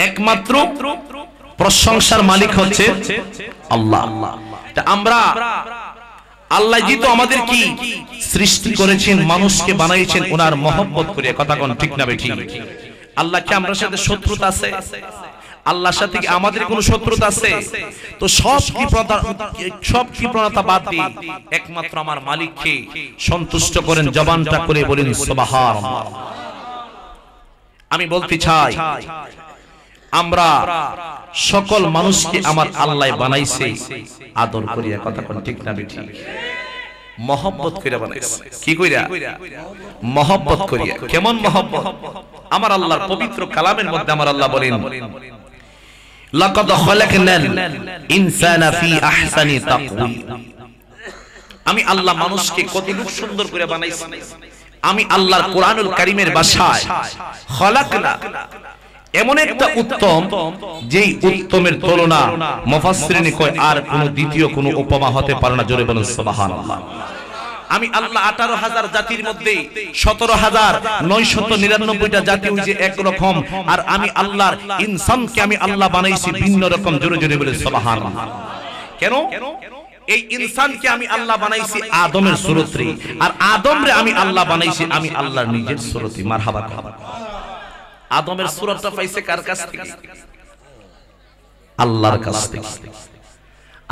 একমাত্র প্রশংসার মালিক হচ্ছে আল্লাহ। আমরা আল্লাহ জি তো আমাদের কি সৃষ্টি করেছেন, মানুষকে বানাইছেন ওনার মহব্বত করে, কথা কোন ঠিক না বেঠিক? আল্লাহ কি আমার সাথে শত্রুতা আছে? আল্লাহর সাথে কি আমাদের কোনো শত্রুতা আছে? তো সব কৃপণতা বাদ দিয়ে একমাত্র আমার মালিককে সন্তুষ্ট করেন, জবানটা করে বলেন সুবহানাল্লাহ। আমি বলতে চাই আমরা সকল মানুষকে আমার আল্লাহ বানাইছে আদর করিয়া, কথা কোন ঠিক না বেঠিক? মহব্বত করিয়া বানাইছে। কি কইরা? মহব্বত করিয়া। কেমন মহব্বত? আমার আল্লাহর পবিত্র কালামের মধ্যে আমার আল্লাহ বলেন, লাকাদ খালাকনাল ইনসানা ফি আহসানি তাকওয়িম। আমি আল্লাহ মানুষকে কতটুকু সুন্দর করে বানাইছি। আমি আল্লাহর কোরআনুল কারীমের ভাষায় খালাকনা এমন একটা উত্তম, যেই উত্তমের তুলনা মুফাসসিরিনে কয় আর কোন দ্বিতীয় কোন উপমা হতে পারে না। জোরে বলুন সুবহানাল্লাহ। আমি আল্লাহ 18,000 জাতির মধ্যে 17,999টা জাতি ওই যে একরকম, আর আমি আল্লাহর ইনসানকে আমি আল্লাহ বানাইছি ভিন্ন রকম। জোরে জোরে বলে সুবহানাল্লাহ। কেন? এই ইনসানকে আমি আল্লাহ বানাইছি আদমের সুরতে, আর আদমরে আমি আল্লাহ বানাইছি আমি আল্লাহর নিজের সুরতে। মারহাবা। আদমের সুরতটা পাইছে কার কাছ থেকে? আল্লাহর কাছ থেকে।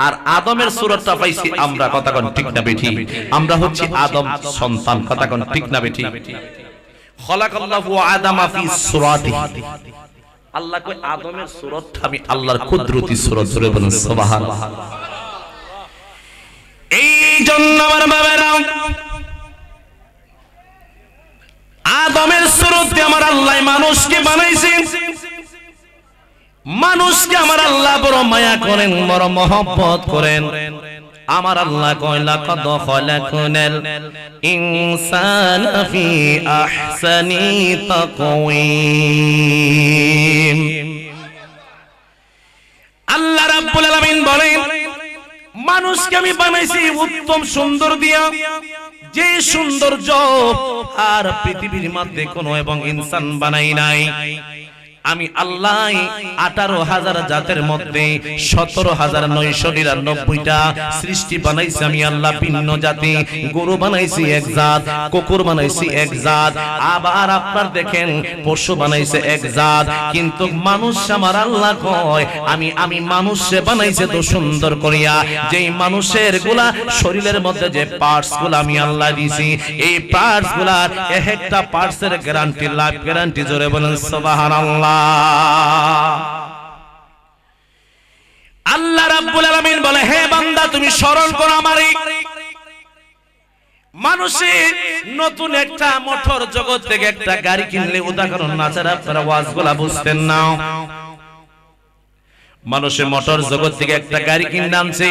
আর আদমের সুরতটা পাইছি আমরা, কথা কোন ঠিক না বেঠিক? আমরা হচ্ছে আদম সন্তান, কথা কোন ঠিক না বেঠিক? খালাকাল্লাহু আদামা ফি সুরাতিহি। আল্লাহ কই আদমের সুরতটা আমি আল্লাহর কুদরতি সুরত। জোরে বলুন সুবহানাল্লাহ। এই জন্য আমার বাবারা, আদমের সুরতে আমার আল্লাহ মানুষকে বানাইছেন। মানুষকে আমার আল্লাহ বড় মায়া করেন, বড় মহব্বত করেন। আমার আল্লাহ কয় লাকাদ খালাকনাল ইনসানা ফি আহসানি তাকওয়িম। আল্লাহ রাব্বুল আলামিন বলেন, মানুষকে আমি বানাইছি উত্তম সুন্দর দিয়া, যে সৌন্দর্য আর পৃথিবীর মধ্যে কোনো এবং ইনসান বানাই নাই। আমি আল্লাহ 18,000 জাতের মধ্যে 17,999টা সৃষ্টি বানাইছি আমি আল্লাহ ভিন্ন জাতি। গরু বানাইছি এক জাত, কুকুর বানাইছি এক জাত, আবার আপনার দেখেন পশু বানাইছে এক জাত। কিন্তু মানুষ আমার আল্লাহ কয় আমি মানুষে বানাইছে তো সুন্দর করিয়া, যেই মানুষের গুলা শরীরের মধ্যে যে পার্টস গুলা আমি আল্লাহ দিছি, এই পার্টস গুলার এক একটা পার্টসের গ্যারান্টি, লাইফ গ্যারান্টি। জোরে বলেন সুবহানাল্লাহ। আল্লাহ রাব্বুল আলামিন বলে, হে বান্দা তুমি স্মরণ করো আমারে। মানুষের নতুন একটা মোটর জগৎ থেকে একটা গাড়ি কিনলে, উদাহরণ না ছাড়া আপনারা ওয়াজগুলা বুঝতেন না। মানুষের মোটর জগৎ থেকে একটা গাড়ি কিনে আনছে,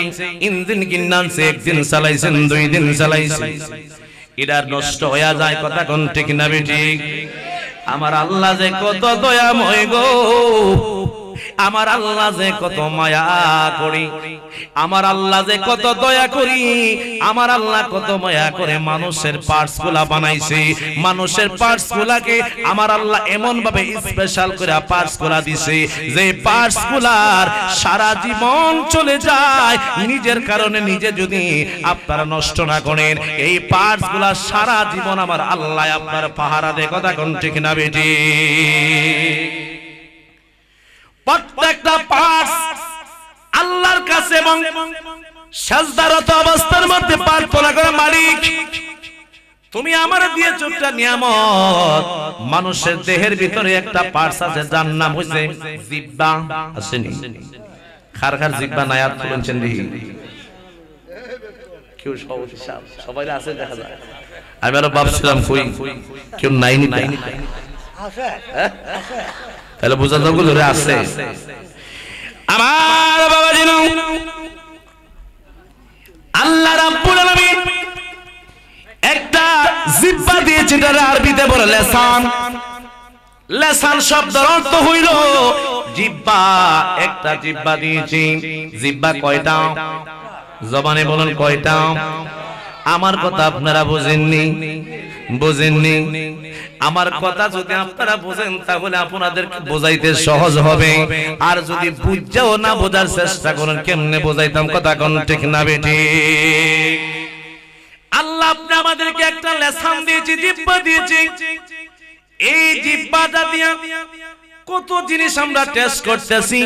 ইঞ্জিন কিনে আনছে, একদিন চালাইছেন, 2 দিন চালাইছেন, এটা নষ্ট হয়ে যায়, কথা কোন ঠিক না বেঠিক? আমার আল্লাহ যে কত দয়াময় গো, আমার আল্লাহ যে কত মায়া করি, আমার আল্লাহ যে কত দয়া করি, আমার আল্লাহ কত মায়া করে মানুষের পার্টস গুলা বানাইছে। মানুষের পার্টস গুলাকে আমার আল্লাহ এমন ভাবে স্পেশাল করে পার্টস গুলা দিছে, যে পার্টস গুলার সারা জীবন চলে যায়। নিজের কারণে নিজে যদি আপনারা নষ্ট না করেন, এই পার্টস গুলা সারা জীবন আমার আল্লাহ আপনার পাহারা দেয়, কথা কোন ঠিক না বেটি? প্রত্যেকটা পার্টস আল্লাহর কাছে এবং সাজদারত অবস্থার মধ্যে প্রার্থনা করে, মালিক তুমি আমার দিয়েছো একটা নিয়ামত। মানুষের দেহের ভিতরে একটা পার্টস আছে যার নাম হইছে জিহ্বা। আসেনি? খার খার জিহ্বা নাই আর তুলছেন দেখি কেউ? সবাই আছে দেখা যায়। আমি আরো ভাবছিলাম কই কেউ নাইনি আছে, তাহলে বোঝা যাবে ধরে আছে। আমার বাবা জানো, আল্লাহ রাব্বুল আলামিন একটা জিহ্বা দিয়েছে, তার আরবিতে বলে লেসান। লেসান শব্দের অর্থ হইল জিহ্বা। একটা জিহ্বা দিয়েছি। জিহ্বা কয়টা? জবানে বলেন কয়টা? আমার কথা আপনারা বুঝেননি? বুঝেননি? আমার কথা যদি আপনারা বোঝেন তাহলে আপনাদেরকে বোঝাইতে সহজ হবে, আর যদি বুঝাও না বোঝার চেষ্টা করেন কেমনে বোঝাইতাম, কথা কোন ঠিক না বেটি? আল্লাহ আপনি আমাদেরকে একটা লেসান দিয়েছে, জিহ্বা দিয়েছে। এই জিহ্বাটা দিয়া কত জিনিস আমরা টেস্ট করতেছি,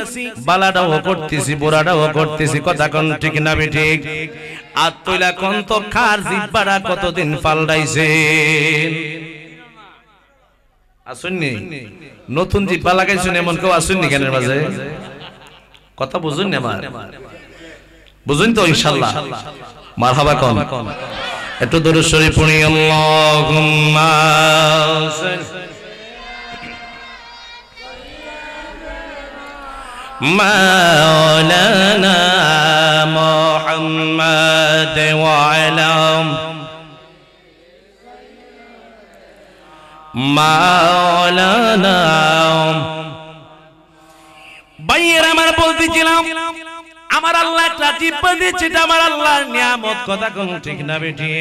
বালাটাও করতেছি, বোরাটাও করতেছি, কথা কোন ঠিক না বেটি? আর তৈলা কোন তো খার জিহ্বাটা কতদিন পাল্টাইছে? আসুননি নতুন জিহ্বা লাগাইছেন এমন কেউ আসুননি জ্ঞানের মাঝে? কথা বুঝুন না আমার, বুঝুন তো ইনশাআল্লাহ? মারহাবা কোন একটু দরুদ শরীফ পড়ি। আল্লাহুম্মা মাওলানা মুহাম্মাদ ওয়া আলা মাওলানা। ভাইয়ের আমার বলতেছিলাম আমার আল্লাহ একটা জিহ্বা দিয়েছে, এটা আমার আল্লাহর নিয়ামত, কথা কোন ঠিক না বেটি?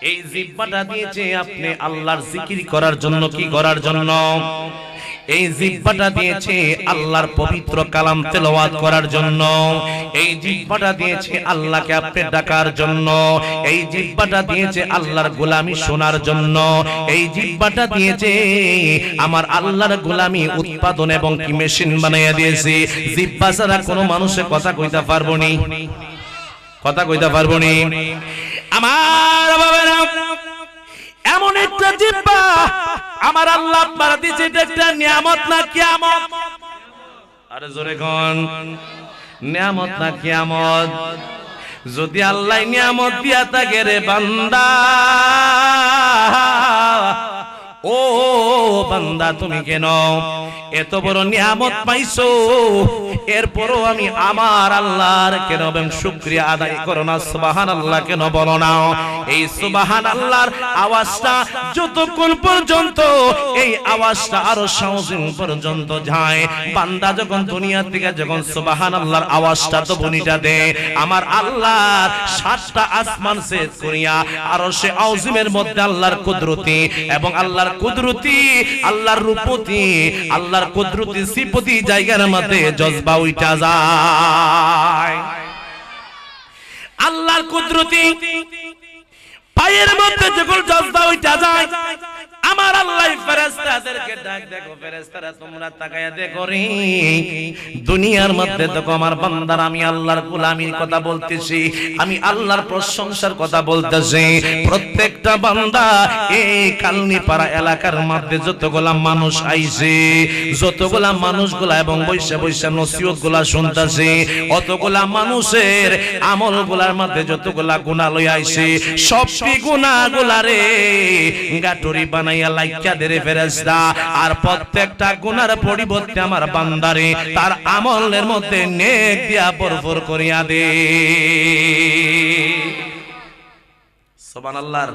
এই জিহ্বাটা দিয়েছে আপনি আল্লাহর জিকির করার জন্য, কি করার জন্য? এই জিহ্বাটা দিয়েছে আল্লাহর পবিত্র কালাম তেলাওয়াত করার জন্য। এই জিহ্বাটা দিয়েছে আল্লাহকে আপনি ডাকার জন্য। এই জিহ্বাটা দিয়েছে আল্লাহর গোলামি শোনার জন্য। এই জিহ্বাটা দিয়েছে আমার আল্লাহর গোলামি উৎপাদন এবং কি মেশিন বানাইয়া দিয়েছে। জিহ্বা ছাড়া কোনো মানুষে কথা কইতে পারবো নি, কথা কইতে পারবো নি। আমার বাবারা এমন একটা জিহ্বা আমার আল্লাহ আপনারা দিয়েছে, এটা একটা নিয়ামত না কিয়ামত? আরে জোরে কোন, নিয়ামত না কিয়ামত? যদি আল্লাহ নিয়ামত দিয়া থাকে রে বান্দা, ও বান্দা তুমি কেন এত বড় নিয়ামত পাইছো, এরপরও আমি আমার আল্লাহর কেন শুকরিয়া আদায় করো না, সুবহানাল্লাহ কেন বলো না? এই সুবহানাল্লাহর আওয়াজটা যতক্ষণ পর্যন্ত এই আওয়াজটা আরো সাউজিং পর্যন্ত যায়, বান্দা যখন দুনিয়া থেকে যখন সুবহানাল্লাহর আওয়াজটা তো বনিটা দেয়, আমার আল্লাহর সাতটা আসমান সেট করিয়া আরশে আযিমের মধ্যে আল্লাহর কুদরতি এবং আল্লাহর কুদরতি, আল্লাহর রূপতি, আল্লাহর কুদরতি সিফতি জায়গার মধ্যে জজবা উঠা যায়। আল্লাহর কুদরতি পায়ের মধ্যে যখন জজবা উঠা যায়, আমার আল্লাহ ফেরেশতাদেরকে ডাক, দেখো ফেরেশতারা তোমরা তাকায়া দেখো রে, দুনিয়ার মধ্যে দেখো আমার বান্দার আমি আল্লাহর গোলামির কথা বলতেছি, আমি আল্লাহর প্রশংসার কথা বলতেছি। প্রত্যেকটা বান্দা এই কালনিপাড়া এলাকার মধ্যে যতগুলা মানুষ আইছে, যতগুলা মানুষগুলা এবং বৈশা বৈশা নসিহতগুলা শুনতেছে, অতগুলা মানুষের আমলগুলার মধ্যে যতগুলা গুনাহ লই আইছে, সবটি গুনাহগুলা রে গাটুরি বানাই লাইকা দেরে ফেরেশতা, আর প্রত্যেকটা গুনার পরিবর্তে আমার বান্দারে তার আমলের মধ্যে নেক দিয়া ভরপুর করিয়া দে। সুবহানাল্লাহ,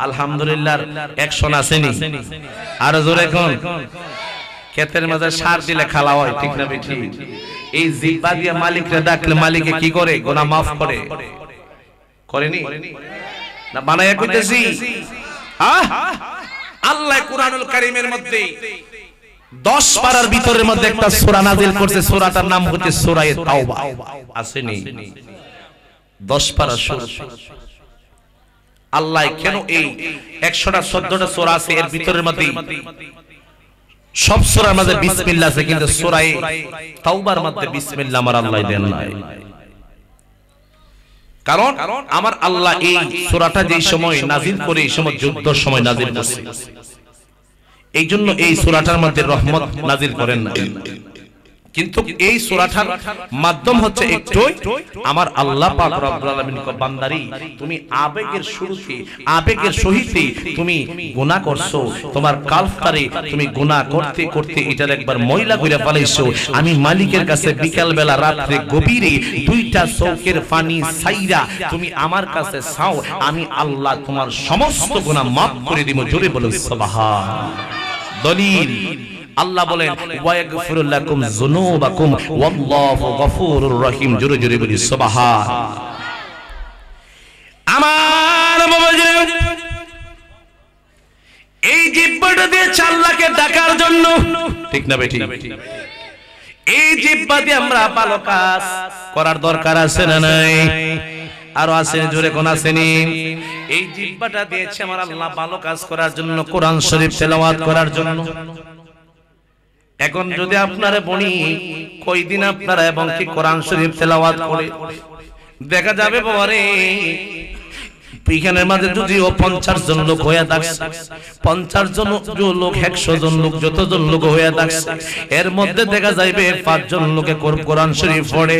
আলহামদুলিল্লাহ। অ্যাকশন আসেনি? আর জোরে কোন, ক্ষেতের মাঝে সার দিলে খালা হয়, ঠিক না বেঠি? এই জিহ্বা দিয়ে মালিকরে ডাকলে মালিকে কি করে? গুনাহ মাফ করে, করেনি না? বানায়া কইতেছি আল্লাহ কোরআনুল কারীমের মধ্যে 10 পারার ভিতরের মধ্যে একটা সূরা নাযিল করছে, সূরাটার নাম হচ্ছে সূরা তাওবা। আসেনি? 10 পারা সূরা। আল্লাহ কেন এই 100টা 14টা সূরা আছে, এর ভিতরের মধ্যে সব সূরার মধ্যে বিসমিল্লাহ আছে, কিন্তু সূরা তাওবার মধ্যে বিসমিল্লাহ আমার আল্লাহ দেন নাই। কারণ আমার আল্লাহ এই সূরাটা যেই সময় নাযিল করে, এই সময় যুদ্ধের সময় নাযিল করছে, এই জন্য এই সূরাটার মধ্যে রহমত নাযিল করেন না। কিন্তু এই সূরাটার মাধ্যম হচ্ছে একটুই, আমার আল্লাহ পাক রব্বুল আলামিন কো বান্দারি তুমি আবেগের শুরুতে, আবেগের সহিতে তুমি গুনাহ করছো, তোমার কালফারে তুমি গুনাহ করতে করতে এটার একবার ময়লা কইরা ফেলাইছো, আমি মালিকের কাছে বিকাল বেলা রাতে গভীরে 2টা চৌকের পানি ছাইরা তুমি আমার কাছে চাও, আমি আল্লাহ তোমার সমস্ত গুনাহ maaf করে দিব। জোরে বলুন সুবহানাল্লাহ। দলিল আল্লাহ বলেন ওয়াগফিরু লাকুম যুনুবাকুম ওয়াল্লাহু গফুরুর রহিম। জোরে জোরে বলি সুবহানাল্লাহ। আমার বাবাজি, এই যে আল্লাহকে ডাকার জন্য, ঠিক না বেঠিক? এই জিহ্বা দিয়ে আমরা ভালো কাজ করার দরকার আছে না নাই? আরো আছে, জোরে কোন আসেনি? এই জিহ্বাটা দিয়েছে আমার আল্লাহ ভালো কাজ করার জন্য, কোরআন শরীফ তেলাওয়াত করার জন্য। এখন যদি আপনারা বলি কয়দিন আপনারা এবং কি কোরআন শরীফ তেলাওয়াত করে দেখা যাবে পরে এখানের মাঝে যদিও 50 জন লোক হয়ে থাকছে, 50 জন লোক 100 জন লোক যতজন লোক হয়ে থাকছে, এর মধ্যে দেখা যাইবে 5 জন লোকে কোরআন শরীফ পড়ে,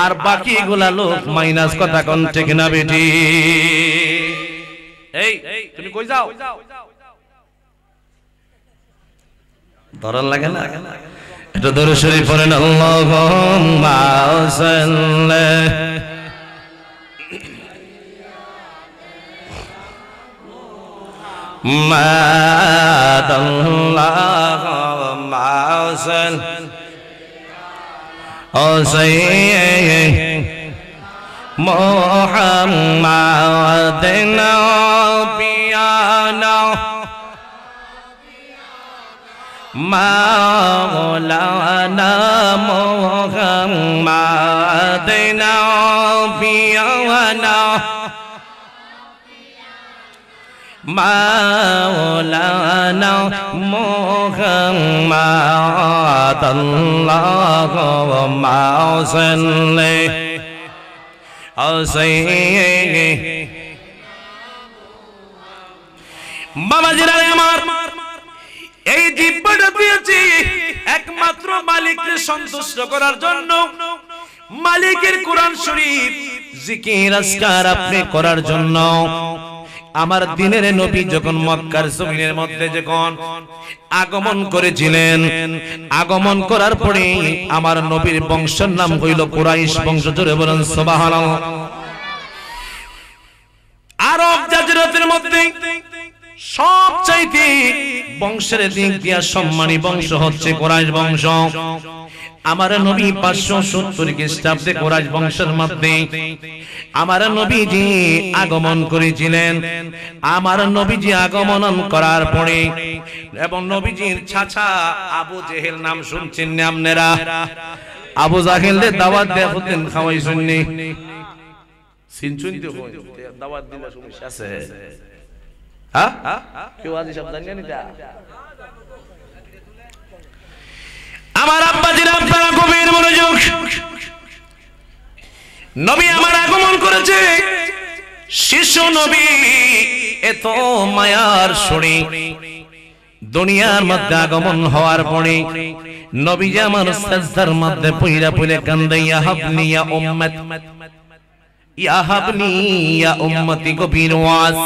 আর বাকিগুলা লোক মাইনাস। কথা কোন ঠিক না বেটি? এই তুমি কই যাও? দরদ লাগে না? এটা দরুদ শরীফ পড়েন। আল্লাহুম্মা সাল্লি Allahumma salli Muhammadin nabiyana Maulana Muhammadin nabiyana Maulana Muhammad Allahumma salli বাবাজিরা আমার, এই জিহ্বাটা দিয়েছি একমাত্র মালিককে সন্তুষ্ট করার জন্য। মালিকের কোরআন শরীফ জিকির আজকার আপনি করার জন্য। আমার দিনের নবী যখন মক্কার জমিনের মধ্যে যখন আগমন করেছিলেন, আগমন করার পরে আমার নবীর বংশের নাম হইল কুরাইশ বংশ। জোরে বলেন সুবহানাল্লাহ। আরব জাজিরাতের মধ্যে সবচাইতে বংশের দিক দিয়া সম্মানী বংশ হচ্ছে কুরাইশ বংশ। আমার নবী 570 খ্রিস্টাব্দে কুরাইশ বংশের মধ্যে আমার নবীজি আগমন করেছিলেন। আমার নবীজি আগমন করার পরে এবং নবীজির চাচা আবু জেহেল নাম শুনছেন না আপনারা? আবু জাহেলের দাওয়াত দেয়া হতেন, খাওয়াইছেন নি? সিনচুনতে হয় দাওয়াত দিলে সমস্যা আছে? হ্যাঁ কেউ আজি সব জানেন না? আমার আব্বাজিরা আপনারা গভীর মনোযোগ। নবী আমার আগমন করেছে, শিশু নবী এত মায়ার সরে দুনিয়ার মধ্যে আগমন হওয়ার পরে নবী আমার সাজদার মধ্যে পইরা পইরা কান্দে, ইয়া হাবনি ইয়া উম্মত, ইয়া হাবনি ইয়া উম্মতি। গভীর ওয়াজ,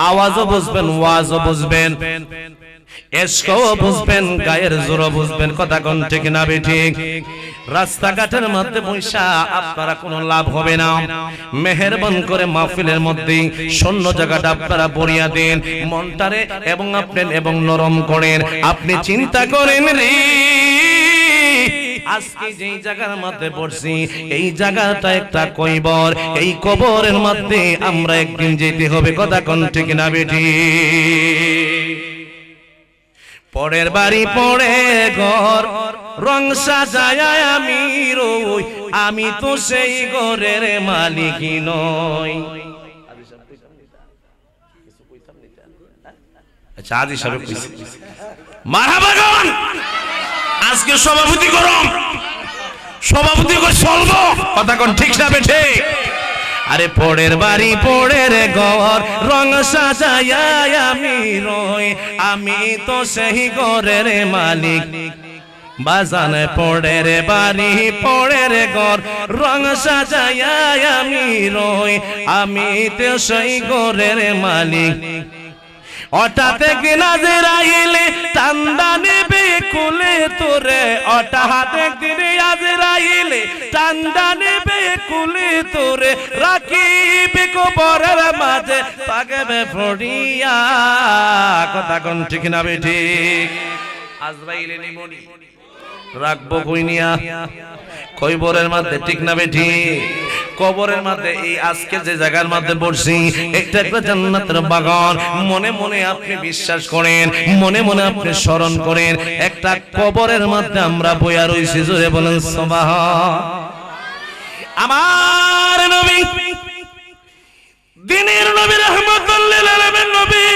আওয়াজও বুঝবেন, ওয়াজও বুঝবেন, এশকও বুঝবেন, গায়ের জোরও বুঝবেন। কথা কোন ঠিক না বেঠিক? রাস্তাঘাটের মধ্যে বৈশা আপনারা কোনো লাভ হবে না। মেহেরবান করে মাহফিলের মধ্যে শূন্য জায়গাটা আপনারা বরিয়া দেন, মনটারে এবং আপনার এবং নরম করেন। আপনি চিন্তা করেন রে, আজকে যেই জায়গার মধ্যে পড়ছি এই জায়গাটা একটা কবর, এই কবরের মধ্যে আমরা একদিন যেতে হবে। কথা কোন ঠিক না বেঠিক? পরের বাড়ি পড়ে ঘর, রং সাজায় আমি রই, আমি তো সেই ঘরের মালিক নই। আচ্ছা আজি সাহেব কইছে মারহাবা গান। আজকে সভাপতি গরম, সভাপতি করে চলবো। কথা কোন ঠিক না বেঠে? আরে পরের বাড়ি পরের ঘর, রং সাজায় আমি রই, আমি তো সেই ঘরের মালিক। বাজানে পরের বাড়ি পরের ঘর, রং সাজায় আমি রই, আমি তো সেই ঘরের মালিক। হঠাৎ একদিন আজরাইলে টান্দা নেবে কুলে তোরে, হঠাৎ একদিন আজরাইলে টান্দা নেবে কুলে তোরে, রাখিবে কবরের মাঝে পাগবে ফড়িয়া। কথা কোন ঠিক না বেঠিক? আজরাইলে নিমনি রাখবো কই নিয়া? কবরের মধ্যে, ঠিক না বেঠি? কবরের মধ্যে এই আজকে যে জায়গার মধ্যে বসছি, এটা একটা জান্নাতের বাগান। মনে মনে আপনি বিশ্বাস করেন, মনে মনে আপনি স্মরণ করেন, একটা কবরের মধ্যে আমরা বইয়া রইছি। জোরে বলেন সুবহান। আমার নবী, দিনের নবী, রাহমাতুল লিল আলামিন নবী,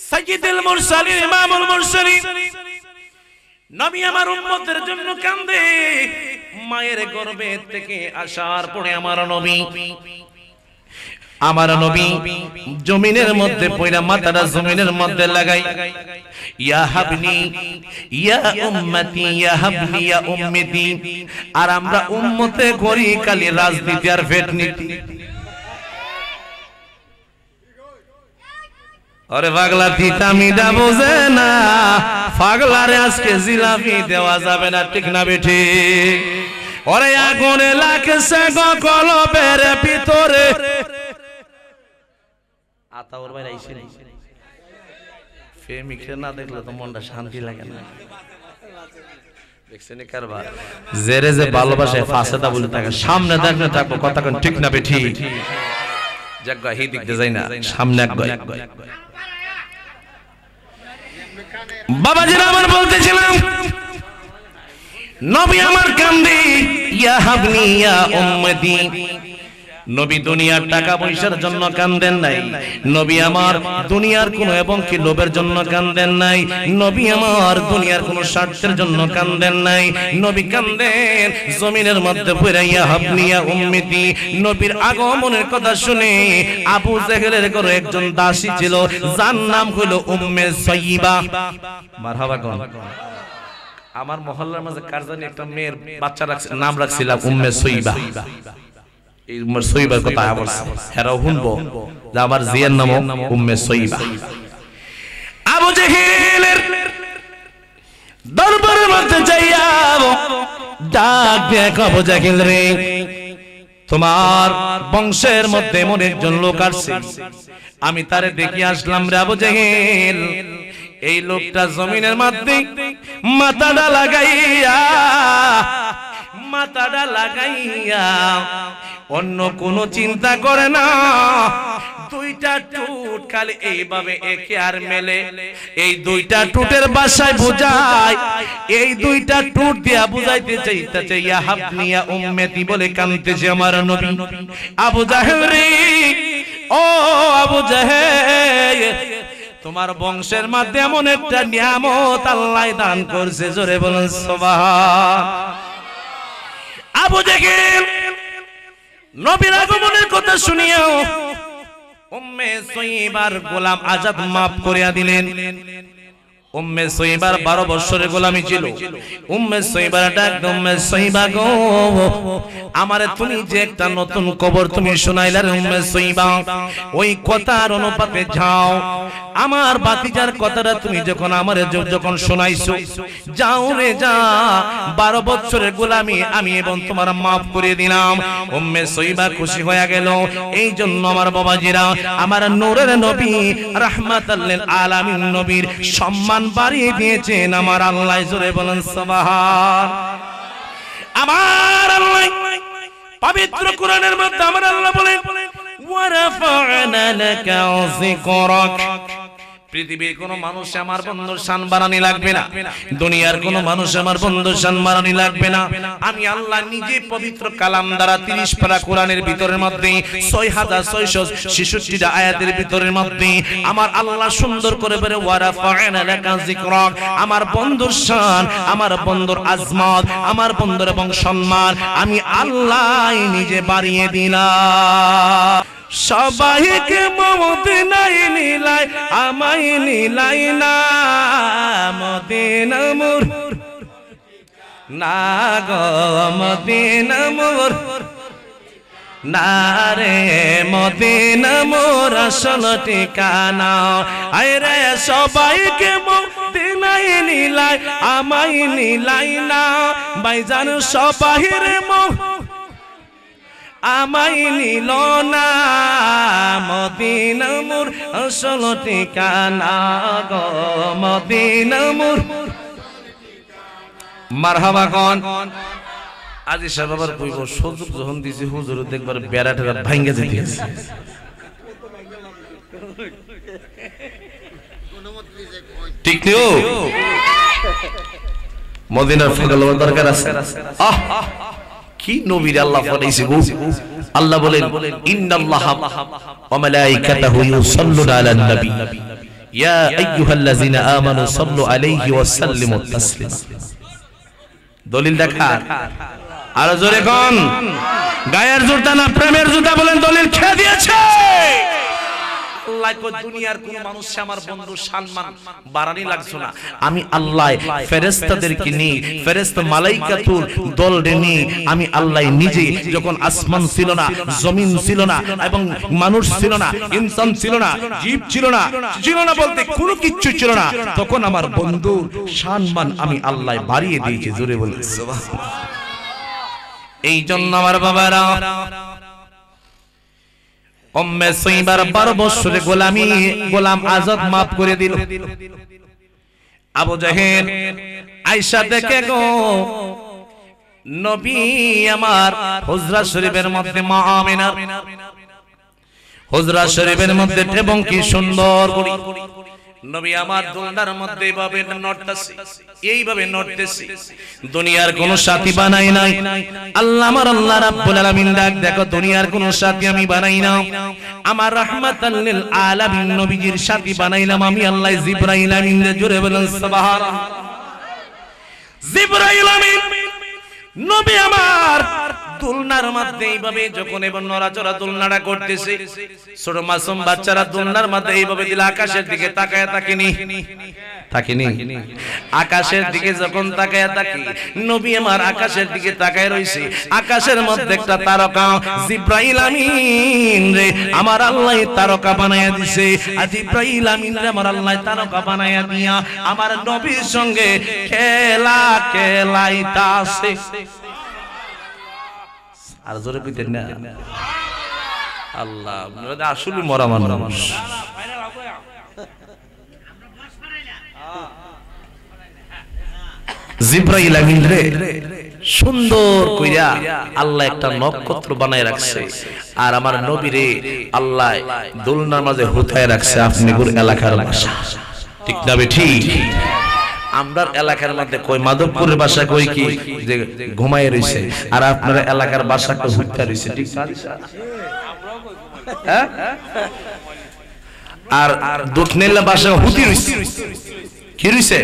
সাইয়্যিদুল মুরসালিন, ইমামুল মুরসালিন নবী আমার উম্মতের জন্য কান্দে। মায়ের গর্ভে থেকে আসার পরে আমার নবী জমিনের মধ্যে পয়রা মাথাটা জমিনের মধ্যে লাগাই, ইয়া হাবনি ইয়া উম্মতি ইয়া হাবনি ইয়া উম্মতি। আর আমরা উম্মতে করি খালি রাজনীতি আর ভেটনীতি। আরে পাগলা তিতামিটা বোঝে না, পাগলারে আজকে জিলাপি দেওয়া যাবে না, ঠিক না বেঠি? ওরে আগুনে লাগছে কলবের ভিতরে। আতাউর ভাই আইছে না? প্রেমিকরে না দেখলে তো মনটা শান্তি লাগে না। দেখছেন কারবার, জেরে যে ভালোবাসে ফাসেদা বলে থাকে, সামনে দেখলে থাকবো কথা কোন, ঠিক না বেঠি? জায়গা হি দিকতে যাই না, সামনে এক গয়। বাবাজিরা আমার বলতেছিলাম, নবী আমার কান্দে, ইয়া হাবনি ইয়া উম্মতি। নবী দুনিয়ার টাকা পয়সার জন্য কান্দেন নাই, নবী আমার দুনিয়ার কোন এবং কি লোভের জন্য কান্দেন নাই, নবী আমার দুনিয়ার কোন স্বার্থের জন্য কান্দেন নাই। নবী কান্দেন জমিনের মধ্যে পড়ে, ইয়া হাবনি ইয়া উম্মতি। নবীর আগমনের কথা শুনে আবু জেহেলের ঘরে একজন দাসী ছিল, যার নাম হলো উম্মে সাইয়্যিবা। মারহাবা কোন? আমার মহল্লার মাঝে কার জানি একটা মেয়ের বাচ্চা নাম রাখছিলাম উম্মে সাইয়্যিবা। এই উম্মে সাইয়্যিবার কথা বলছে, হেরাও শুনবো যে আমার জিয়ার নাম উম্মে সাইয়্যিবা। আবু জেহেলের দরবারের মধ্যে যাইয়া ডাক দিয়ে, আবু জেহেল রে, তোমার বংশের মধ্যে এমন একজন লোক আসছে, আমি তারে দেখি আসলাম রে আবু জেহেল। এই লোকটা জমিনের মধ্যে মাথাটা লাগাইয়া অন্য কোনো চিন্তা করে না, দুইটা টুট খালি এইভাবে একে আর মেলে। এই দুইটা টুটের ভাষায় বোঝায়, এই দুইটা টুট দিয়া বুঝাইতে চাইতেছে ইয়া হাবনি ইয়া উম্মতি বলে কাঁদতেছে আমার নবী। আবু জাহেল রে, ও আবু জাহেল, তোমার বংশের মধ্যে এমন একটা নিয়ামত আল্লাহ দান করছে, জোরে বলেন সুবহান। আবু জেহেল নবীর আগমনের কথা শুনিয়াও উম্মে সাইয়্যিবার গোলাম আজাদ মাফ করিয়া দিলেন। উম্মে সাইয়্যিবার 12 বছরের গোলামি ছিল। উম্মে সাইয়্যিবার ডাক, উম্মে সাইয়্যিবা গো, আমারে তুমি যে একটা নতুন খবর তুমি শুনাইলা রে উম্মে সাইয়্যিবা, ওই কথার অনুপাতে যাও, আমার বাতিজার কথাটা তুমি যখন আমারে যখন শুনাইছো, যাও রে যা, 12 বছরের গোলামি আমি এবং তোমার মাফ করে দিলাম। উম্মে সাইয়্যিবা খুশি হয়ে গেল। এই জন্য আমার বাবাজিরা, আমার নূরের নবী রাহমাতাল লিল আলামিন নবীর সম্মান বাড়িয়ে দিয়েছেন আমার আল্লাহ, জোরে বলেন সুবহান। আমার আল্লাহ পবিত্র কোরআনের মধ্যে আমার আল্লাহ বলেন, ওয়া রাফা'না লাকা যিকরাক। পৃথিবীর কোন মানুষ আমার বন্ধুর শান বাড়ানি লাগবে না, দুনিয়ার কোন মানুষ আমার বন্ধুর শান বাড়ানি লাগবে না। আমি আল্লাহ নিজে পবিত্র কালাম দ্বারা 30 পারা কোরআনের ভিতরের মধ্যে 6666টা আয়াতের ভিতরের মধ্যে আমার আল্লাহ সুন্দর করে বলে, ওয়া রাফা'না লাকা যিকরাক। আমার বন্ধুর শান, আমার বন্ধুর আজমত, আমার বন্ধুর এবং সম্মান আমি আল্লাহ নিজে বাড়িয়ে দিলাম। সবাইকে মদিনায় নিলাই, আমায় নিলাই না, মদিনা মোর না গো, মদিনা মোর না রে, মদিনা মোর আসল ঠিকানা। আয় রে সবাইকে মদিনায় নিলাই, আমায় নিলাই না, ভাইজান সবাই রে আমায় নিল না, মদিনা মোর আসল ঠিকানা গো, মদিনা মোর। মারহাবা কোন আজি সাহেব আবার কইব সুযোগ যখন দিছি হুজুর দেখবার বেড়াটা ভাঙ্গে যেতেছে ঠিক নিও মদিনার ফজল দরকার আছে কি নবীর আল্লাহ ফলাইছে গো আল্লাহ বলেন ইন্নাল্লাহা ওয়া মালাইকাতাহু ইউসাল্লুনা আলান নবী ইয়া আইয়ুহাল্লাযিনা আমানু সাল্লু আলাইহি ওয়া সাল্লিমু তাসলিমা দলিল দেখা আর জোরে কোন গায়ের জুতা না প্রেমের জুতা বলেন দলিল খেয়ে দিয়েছে আল্লাহ কো দুনিয়ার কোন মানুষ আমার বন্ধু সম্মান বাড়ানি লাগছো না আমি আল্লাহ ফেরেশতাদেরকে নিয়ে ফেরেশতা মালাইকাতুর দল নিয়ে আমি আল্লাহ নিজে যখন আসমান ছিল না জমিন ছিল না এবং মানুষ ছিল না ইনসান ছিল না জীব ছিল না বলতে কোনো কিছু ছিল না তখন আমার বন্ধুর সম্মান আমি আল্লাহ বাড়িয়ে দিয়েছি জোরে বলেন সুবহানাল্লাহ এই জন্য আমার বাবারা উম্মে সাইবার 12 বছরের গোলাম আজাদ maaf করে দিল আবু জাহেল আয়েশা দেখে গো নবী আমার হুজরা শরীফের মধ্যে মা আমিনার হুজরা শরীফের মধ্যে এবং কি সুন্দর করে নবী আমার দোলনার মধ্যে এইভাবে নড়তেছে দুনিয়ার কোন সাথী বানাই নাই আল্লাহ আমার আল্লাহ রাব্বুল আলামিন দেখো দুনিয়ার কোন সাথী আমি বানাই না আমার রাহমাতাল লিল আলামিন নবীজির সাথী বানাইলাম আমি আল্লাহ জিবরাইল আমিন জোরে বলেন সুবহানাল্লাহ জিবরাইল আমিন নবী আমার দোলনার মধ্যে এইভাবে যখন এবং নড়াচড়া দোলনাটা করতেছে ছোট মাসুম বাচ্চারা দোলনার মধ্যে এইভাবে দিল আকাশের দিকে তাকায় তাকিনি আকাশের দিকে যখন তাকায় তাকি নবী আমার আকাশের দিকে তাকায় রইছে আকাশের মধ্যে একটা তারকা জিবরাইল আমিন রে আমার আল্লাহ তারকা বানায়া দিছে আর জিবরাইল আমিন রে আমার আল্লাহ তারকা বানায়া দিয়া আমার নবীর সঙ্গে খেলা খেলাইতাছে আর জোরে কইতেন না আল্লাহ আসলে মরা মানুষ জিবরাইল আমিন রে সুন্দর কইরা আল্লাহ একটা নক্ষত্র বানায় রাখছে আর আমার নবীরে আল্লাহ দোলনার মাঝে হুতায় রাখছে আপনি গুর এলাকার ভাষা ঠিক না ঠিক আমরার এলাকার মধ্যে কই মাধবপুরের ভাষা কই কি যে ঘুমায় রইছে আর আপনার এলাকার ভাষা কই হুতা রইছে ঠিক হ্যাঁ আর দুধনেলা ভাষা হুতি রইছে কি রইছে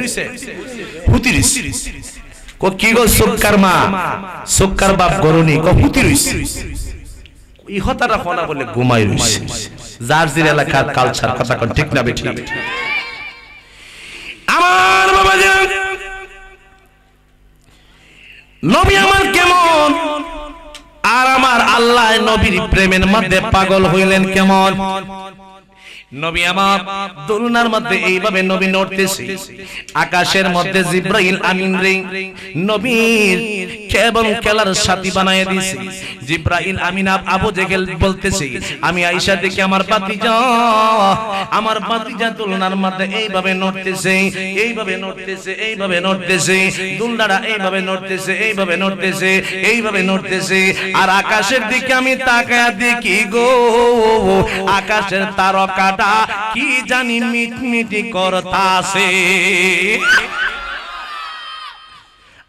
হুতি রইছে কো কি গো সুক্কার মা সুক্কার বাপ গরুনি কো হুতি রইছে এই হতাটা ফনা বলে ঘুমায় রইছে যার জির এলাকার কালচার কথা কোন ঠিক না বেঠিক আমার বাবা জান নবী আমার কেমন আর আমার আল্লাহ নবীর প্রেমের মধ্যে পাগল হইলেন কেমন নবী আমার দোলনার মধ্যে এইভাবে নবী নড়তেছে আকাশের মধ্যে জিবরাইল আমিন রে নবীর কেবল খেলার সাথী বানায় দিয়েছে জিবরাইল আমিন আবু জেহেল বলতেছে আমি আয়েশা দেখি আমার ভাতিজা দোলনার মধ্যে এইভাবে নড়তেছে দোলনাটা এইভাবে নড়তেছে আর আকাশের দিকে আমি তাকায়া দেখি গো আকাশের তারকাটা কি জানি মিটমিটি করতাছে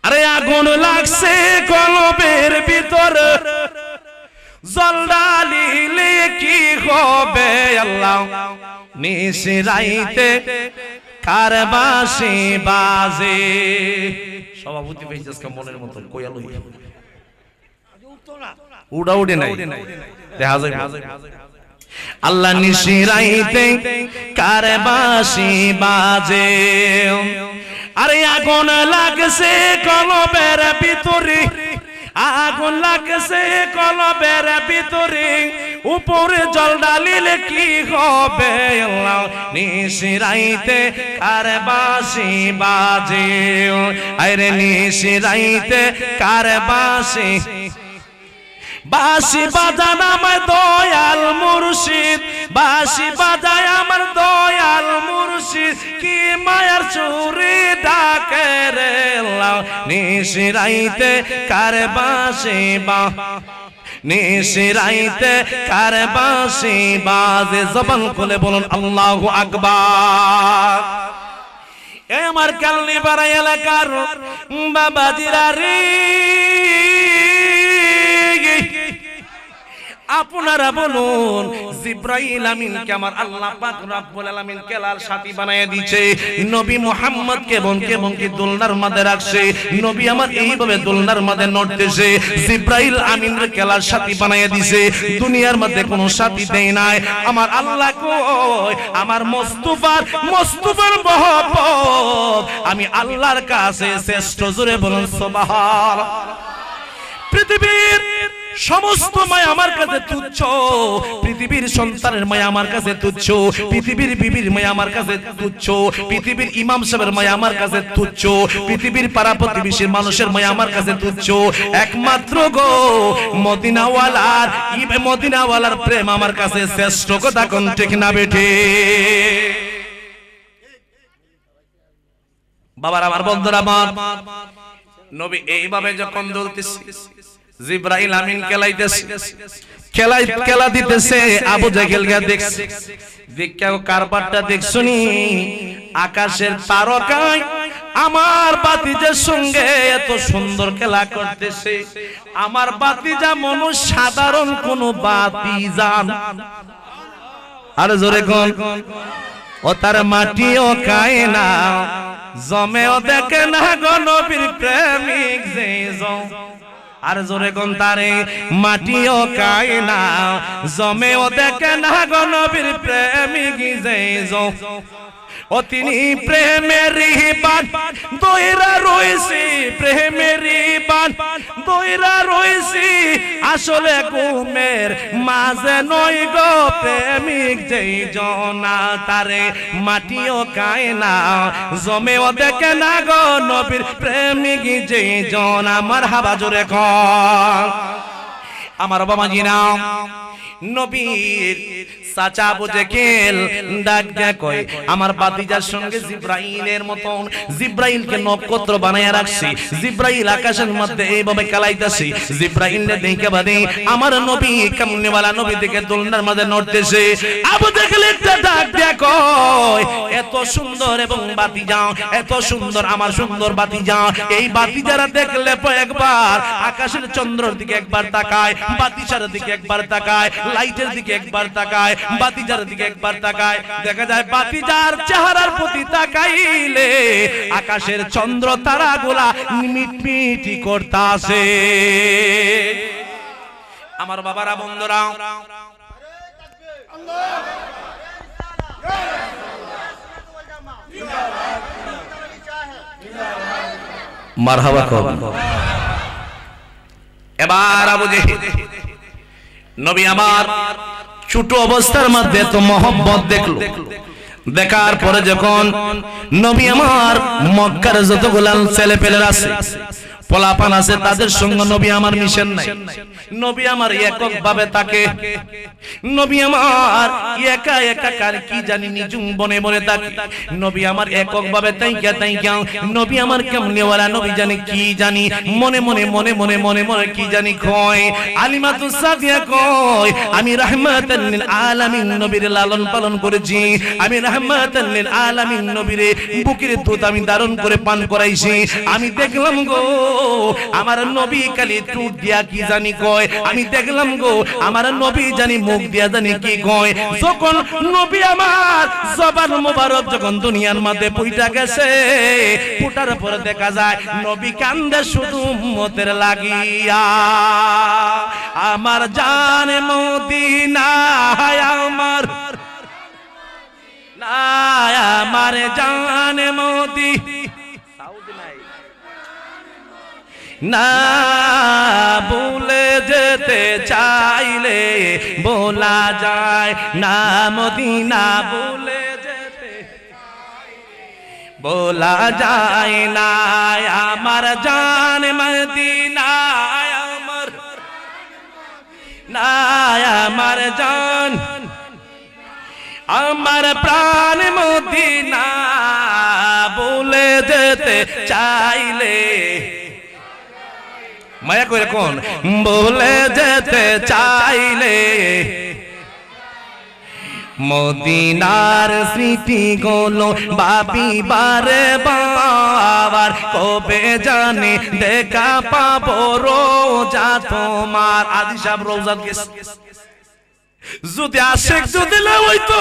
আরে আগুন লাগছে কলবের ভিতর জলদালিলে কি হবে আল্লাহ নিশরাইতে কার বাঁশি বাজে সভাপতি ভাইজাসকা মনের মত কইয়ালো উড়া উড়ে নাই দেখা যায় আল্লাহ নিশরাইতে কার বাঁশি বাজে আরে আগুন লাগছে কলবের ভিতরে আগুন লাগছে কলবের ভিতরে উপরে জল ঢালিলে কি হবে আল্লাহ নিশরাইতে কার বাঁশি বাজে আরে নিশরাইতে কার বাঁশি বাঁশি বাজান আমার দয়াল মুর্শিদ বাঁশি বাজায় আমার দয়াল মুর্শিদ মুর্শিদ কি মায়ার সুরে ডাকে রে লাও নিশিরাইতে কার বাঁশি বা নিশিরাইতে কার বাঁশি বাজে জবান খুলে বলুন আল্লাহু আকবার। এ আমার কালনিপাড়া এলাকার বাবাজিরা রে, আপনারা বলুন জিবরাইল আমিনকে আমার আল্লাহ পাক রব্বুল আলামিন কেলার সাথী বানায় দিয়েছে, নবী মুহাম্মদ কে কেমন কি দোলনার মধ্যে রাখছে, নবী আমার এইভাবে দোলনার মধ্যে নড়তেছে, জিবরাইল আমিনকে কেলার সাথী বানায় দিয়েছে, দুনিয়ার মধ্যে কোনো সাথী দেই নাই। আমার আল্লাহ কই আমার মুস্তাফার মহব্বত আমি আল্লাহর কাছে শ্রেষ্ঠ। জোরে বলুন সুবহানাল্লাহ। পৃথিবীর সমস্ত মায়া আমার কাছে তুচ্ছ, পৃথিবীর সন্তানের মায়া আমার কাছে তুচ্ছ, পৃথিবীর বিবির মায়া আমার কাছে তুচ্ছ, পৃথিবীর ইমাম সাহেবের মায়া আমার কাছে তুচ্ছ, পৃথিবীর পাড়া প্রতিবেশীর মানুষের মায়া আমার কাছে তুচ্ছ। একমাত্র গো মদিনাওয়ালার প্রেম আমার কাছে শ্রেষ্ঠ। কথা কোন ঠিক না বেঠে? বাবার আমার বন্ধুরা আমার, নবী এইভাবে যখন দৌড়তেছে, জিবরাইল আমিন খেলা দিতেছে, আবু জাহেল গা দেখছে, দেখো কারবারটা দেখছনি, আকাশের তারকায় আমার বাতিজার সঙ্গে এত সুন্দর খেলা করতেছে। আমার বাতিজা মনো সাধারণ কোন বাতিজান, আর জোরে কোন ও তার মাটিও খায় না, জমেও দেখে না গো নবীর প্রেমিক যে জন। আর জোরে কোন তারে মাটিও খায় না, জমেও দেখে না গো নবীর প্রেমিক যে জন। ও তিনি প্রেমেরই বান দইরা রইছি, প্রেমেরই বান দইরা রইছি, আসলে ঘুমের মাঝে নই গো প্রেমিক যেই জনা। তারে মাটিও খায় না, জমেও দেখে না গো নবীর প্রেমিক যেই জন। আমার হাবা জোরে কর আমার বাবা জিনা, নবীর চাচা আবু জাহেল ডাক দেয়া কয় আমার বাতিজার সঙ্গে জিবরাইলের মতন, জিবরাইলকে নক্ষত্র বানায়া রাখছি, জিবরাইল আকাশের মধ্যে এইভাবে কালাইতাছে, জিবরাইলকে দেখে বাদে আমার নবী কামনেওয়ালা নবী থেকে দোলনার মধ্যে নড়তেছে। আবু জাহেল একটা ডাক দেয়া কয় এত সুন্দর এবং বাতিজা এত সুন্দর, আমার সুন্দর বাতিজা, এই বাতিজারা দেখলে একবার আকাশের চন্দ্রের দিকে একবার তাকায়, বাতিজার দিকে একবার তাকায়, লাইটের দিকে একবার তাকায়, বাতিজার দিকে একবার তাকায়, দেখা যায় বাতিজার চেহারার প্রতি তাকাইলে আকাশের চন্দ্র তারাগুলা মিটমিটি করতাছে। আমার বাবারা বন্ধুরা, মারহাবা কর। এবার আবু জাহেল নবী আমার ছোট অবস্থার মধ্যে তো মহব্বত দেখলো, দেখার পরে যখন নবী আমার মক্কার যতগুলো ছেলে পেলে আছে, পোলাপান আছে, তাদের সঙ্গে নবী আমার মিশেন নাই, নবী আমার একক ভাবে তাকে, নবী আমার একা একা কার কি জানি নিজুম বনে বনে তাকে, নবী আমার একক ভাবে তাইকা তাইকা, নবী আমার কেমনেওয়ালা নবী জানি কি জানি মনে মনে মনে মনে মনে মনে কি জানি কয়। আলিমাতুস সাদিয়া কয় আমি রাহমাতাল লিল আলামিন নবীর লালন পালন করেছি, আমি রাহমাতাল লিল আলামিন নবীর বুকের দুধ আমি ধারণ করে পান করাইছি। আমি দেখলাম গো আমার নবী কালি টুট দিয়া কি জানি কয়, আমি দেখলাম গো আমার নবী জানি মুখ দিয়া জানি কি কয়। যখন নবী আমার জবান মোবারক যখন দুনিয়ার মধ্যে পুইটা গেছে, ফুটার পরে দেখা যায় নবী কান্দে শুধু উম্মতের লাগিয়া। আমার জান মদিনা আমার না, আমার জান মদিনা না, ভুলে যেতে চাইলে বলা যায় না, মদিনা ভুলে যেতে বলা যায় না। আমার জান মদিনা আমার না, আমার জান আমার প্রাণ মদিনা বলে যেতে চাইলে, মায়া করে কোন বলে যেতে চাইলে, মদিনার স্মৃতি গুলো ভাবিবারে বাবার, কবে জানি দেখা পাবো রোজা তোমার। আদি সাহেব রোজা গেছে, যদি আশেক যদি হইতো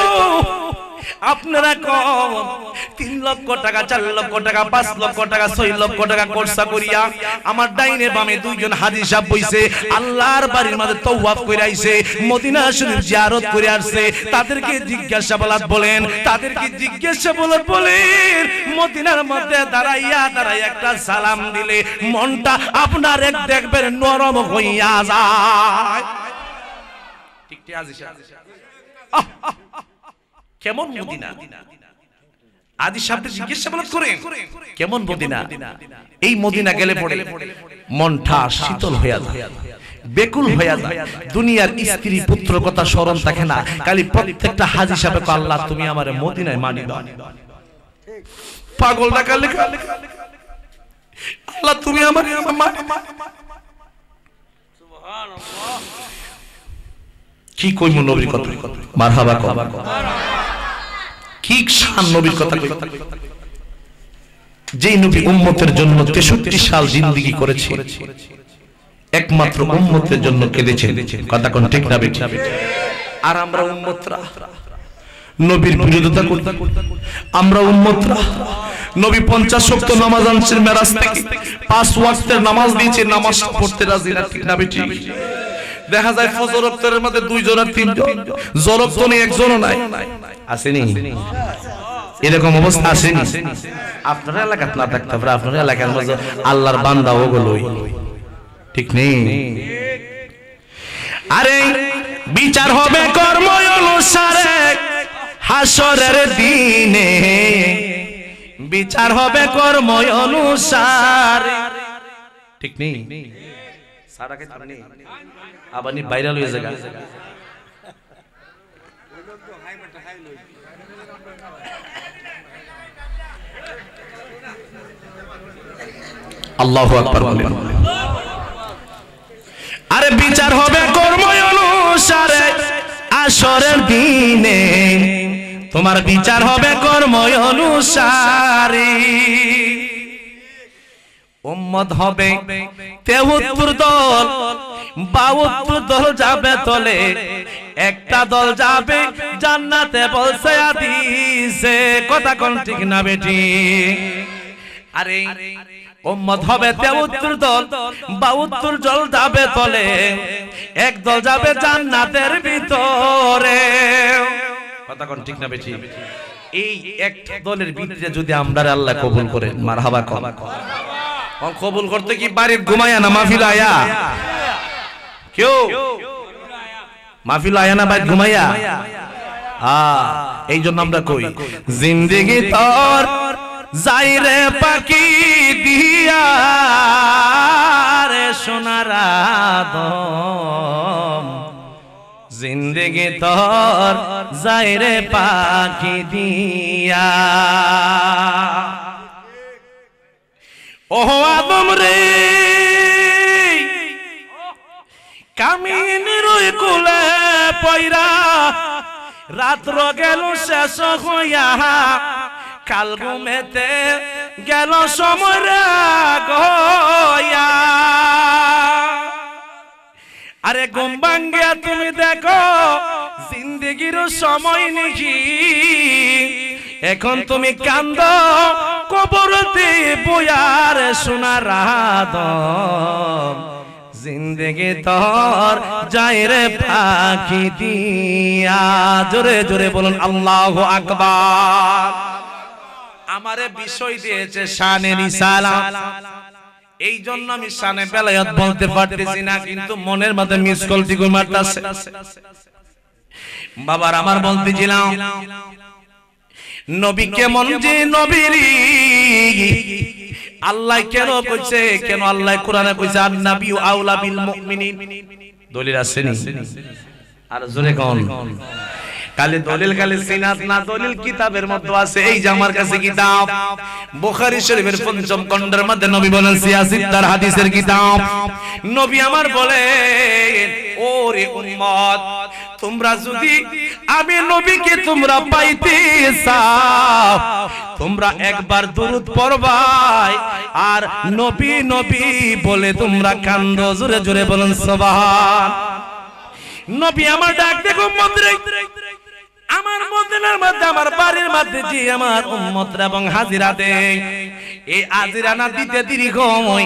আপনারা কম 3 লক্ষ টাকা 4 লক্ষ টাকা 5 লক্ষ টাকা 6 লক্ষ টাকা খরচা করিয়া আমার ডাইনে বামে দুইজন হাজী সাহেব বইছে, আল্লাহর বাড়ির মধ্যে তওয়াফ করে আইছে, মদিনা শরীফ জিয়ারত করে আসছে। তাদেরকে জিজ্ঞাসাবাদ বলেন, তাদেরকে জিজ্ঞাসাবাদ বলেন, মদিনার মধ্যে দাঁড়াইয়া দাঁড়াইয়া একটা সালাম দিলে মনটা আপনার এক দেখবেন নরম হইয়া যায়। ঠিক ঠিক হাজী সাহেব কেমন মদিনা? আদি সাহেব জিজ্ঞাসাবাদ করেন কেমন মদিনা? এই মদিনা গেলে পড়ে মনটা শীতল হয়ে যায়, বেকুল হয়ে যায়, দুনিয়ার স্ত্রী পুত্র কথা স্মরণ থাকে না, খালি প্রত্যেকটা হাজী সাহেবকে আল্লাহ তুমি আমারে মদিনায় মানি দাও। পাগল ডাকা লেখা আল্লাহ তুমি আমারে মানি। সুবহানাল্লাহ। কি কইমু নবীর কথা, মারহাবা কও, কি শান নবীর কথা কই। যেই নবী উম্মতের জন্য 63 সাল জিন্দেগি করেছে, একমাত্র উম্মতের জন্য কেঁদেছেন, কথা কোন ঠিক না বেঠিক? আর আমরা উম্মতরা নবীর বিরোধিতা করি, আমরা উম্মতরা নবী 50 ওয়াক্ত নামাজ আনছেন মেরাজ থেকে, 5 ওয়াক্তের নামাজ দিয়েছে, নামাজ পড়তে রাজি না, ঠিক না বেঠিক? দেখা যায় ফজর ওয়াক্তের মধ্যে 2 জন আর 3 জন, জোরক তো নেই, একজনও নাই, আসেনি? এরকম অবস্থা আসেনি? আপনার এলাকাত না থাকতে পারে, আপনার এলাকার মধ্যে আল্লাহর বান্দা ওগুলোই, ঠিক নেই? আরে বিচার হবে কর্ম অনুসারে হাসরের দিনে, বিচার হবে কর্ম অনুসারে, ঠিক নেই? সারা কে জানি আবানি ভাইরাল হয়ে যায়। আল্লাহু আকবার বলেন। আরে বিচার হবে কর্ম অনুসারে আসরের দিনে, তোমার বিচার হবে কর্ম অনুসারে। উম্মত হবে 73 দল, 72 দল যাবে তলে, একটা দল যাবে জান্নাতে বলছে হাদিসে, কথা কোন ঠিক না বেঠিক? আরে উম্মত হবে 73 দল, 72 দল যাবে তলে, এক দল যাবে জান্নাতের ভিতরে, কথা কোন ঠিক না বেঠিক? এই একটা দলের ভিতরে যদি আমরা আল্লাহ কবুল করেন, মারহাবা কও। কবুল করতে কি বাড়ির ঘুমায়া না মাহফিল আয়া? কেউ মাহফিল আয়া না বাড়ি ঘুমায়া? এই জন্য আমরা কই জিন্দেগি তোর যাইরে পাখি দিয়া রে সোনার আদম, জিন্দেগি তোর যাইরে পাখি দিয়া। ওহো আদম রে কামিনীর কুলে পয়রা, রাত্র গেল শেষ হইয়া, কাল ঘুমেতে গেল সময় গয়া। আরে ঘুম ভাঙ্গিয়া তুমি দেখো জিন্দেগির সময় নাকি, এখন তুমি কান্দ কবরতে বয়ার সোনার আদম, জিন্দেগি তোর যাইরে পাখি দিয়া। জোরে জোরে বলুন আল্লাহু আকবার। আমারে বিষয় দিয়েছে শানে রিসালাত, এই জন্য আমি শানে বেলায়েত বলতে পারতেছি না, কিন্তু মনের মধ্যে মিস কল দিগুল মারতাছে। বাবার আমার বলতেছিলাম নবী কেমন যে নবীরি আল্লাহ কেন কইছে, কেন আল্লাহ কোরআনে কইছে আন-নাবী আউলা বিল মুমিনিন, দলিল আছে নি? আর জোরে কোন খালি দলিল খালি সিনাত না, দলিল কিতাবের মধ্যে আছে। এই যে আমার কাছে কিতাব বুখারী শরীফের পঞ্চম খণ্ডের মধ্যে নবী বলেন সিয়াসিত্তার হাদিসের কিতাব, নবী আমার বলেন ওরে উম্মত তোমরা যদি আমি নবীকে তোমরা পাইতে চাও তোমরা একবার দরুদ পড়বাই আর নবী নবী বলে তোমরা কান্দো, জোরে জোরে বলেন সুবহান। নবী আমার ডাক দেখো মন্দিরে, আমার মদিনার মধ্যে আমার বাড়ির মধ্যে যে আমার উম্মতরা এবং হাজিরা দেয়, এই হাজিরা না দিতে দেরি হয়